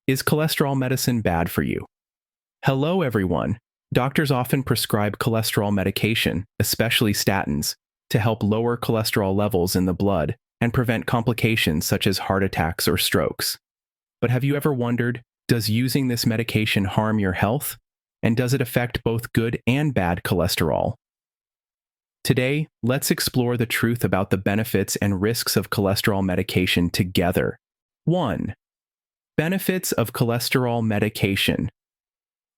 Is cholesterol medicine bad for you? Hello, everyone. Doctors often prescribe cholesterol medication, especially statins, to help lower cholesterol levels in the blood and prevent complications such as heart attacks or strokes. But have you ever wondered, does using this medication harm your health? And does it affect both good and bad cholesterol? Today, let's explore the truth about the benefits and risks of cholesterol medication together. 1. Benefits of cholesterol medication.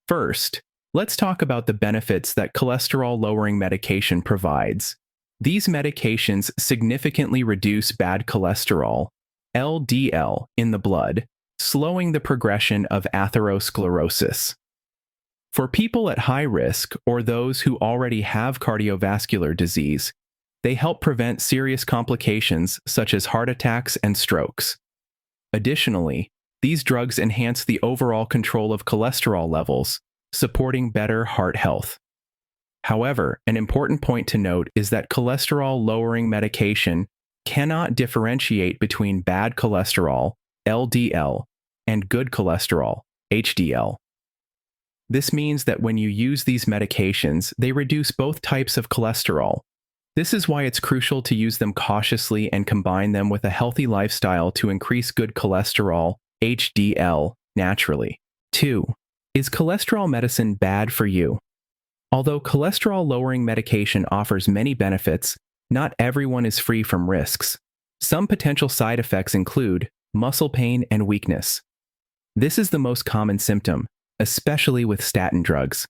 First, let's talk about the benefits that cholesterol-lowering medication provides. These medications significantly reduce bad cholesterol, LDL, in the blood, slowing the progression of atherosclerosis. For people at high risk or those who already have cardiovascular disease, they help prevent serious complications such as heart attacks and strokes. Additionally, these drugs enhance the overall control of cholesterol levels, supporting better heart health. However, an important point to note is that cholesterol-lowering medication cannot differentiate between bad cholesterol, LDL, and good cholesterol, HDL. This means that when you use these medications, they reduce both types of cholesterol. This is why it's crucial to use them cautiously and combine them with a healthy lifestyle to increase good cholesterol, HDL, naturally. 2. Is cholesterol medicine bad for you? Although cholesterol-lowering medication offers many benefits, not everyone is free from risks. Some potential side effects include muscle pain and weakness. This is the most common symptom, especially with statin drugs.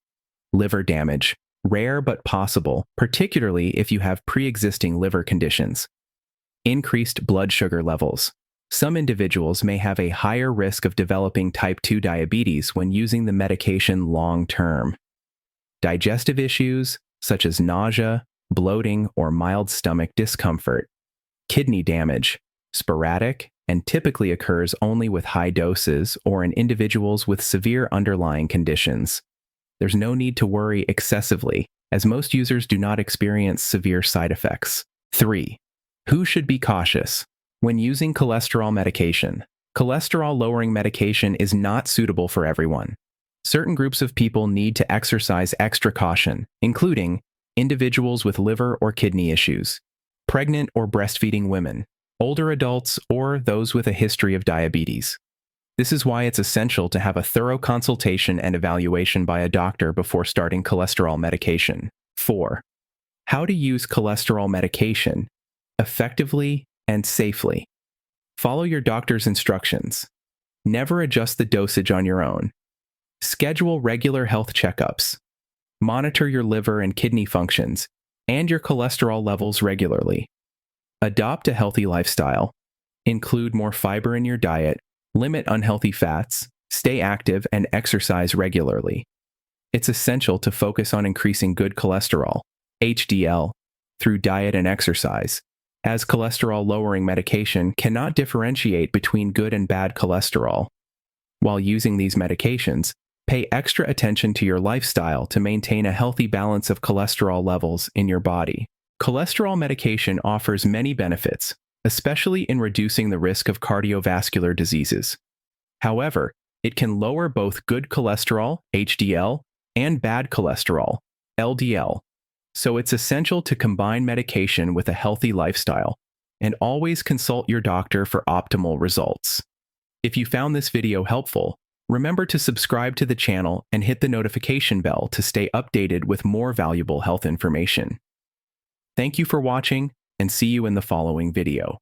Liver damage, rare but possible, particularly if you have pre-existing liver conditions. Increased blood sugar levels. Some individuals may have a higher risk of developing type 2 diabetes when using the medication long-term. Digestive issues, such as nausea, bloating, or mild stomach discomfort. Kidney damage, sporadic, and typically occurs only with high doses or in individuals with severe underlying conditions. There's no need to worry excessively, as most users do not experience severe side effects. 3. Who should be cautious? When using cholesterol medication, cholesterol-lowering medication is not suitable for everyone. Certain groups of people need to exercise extra caution, including individuals with liver or kidney issues, pregnant or breastfeeding women, older adults, or those with a history of diabetes. This is why it's essential to have a thorough consultation and evaluation by a doctor before starting cholesterol medication. 4. How to use cholesterol medication effectively and safely. Follow your doctor's instructions. Never adjust the dosage on your own. Schedule regular health checkups. Monitor your liver and kidney functions and your cholesterol levels regularly. Adopt a healthy lifestyle. Include more fiber in your diet, limit unhealthy fats, stay active, and exercise regularly. It's essential to focus on increasing good cholesterol, HDL, through diet and exercise, as cholesterol-lowering medication cannot differentiate between good and bad cholesterol. While using these medications, pay extra attention to your lifestyle to maintain a healthy balance of cholesterol levels in your body. Cholesterol medication offers many benefits, especially in reducing the risk of cardiovascular diseases. However, it can lower both good cholesterol, HDL, and bad cholesterol, LDL. So it's essential to combine medication with a healthy lifestyle, and always consult your doctor for optimal results. If you found this video helpful, remember to subscribe to the channel and hit the notification bell to stay updated with more valuable health information. Thank you for watching, and see you in the following video.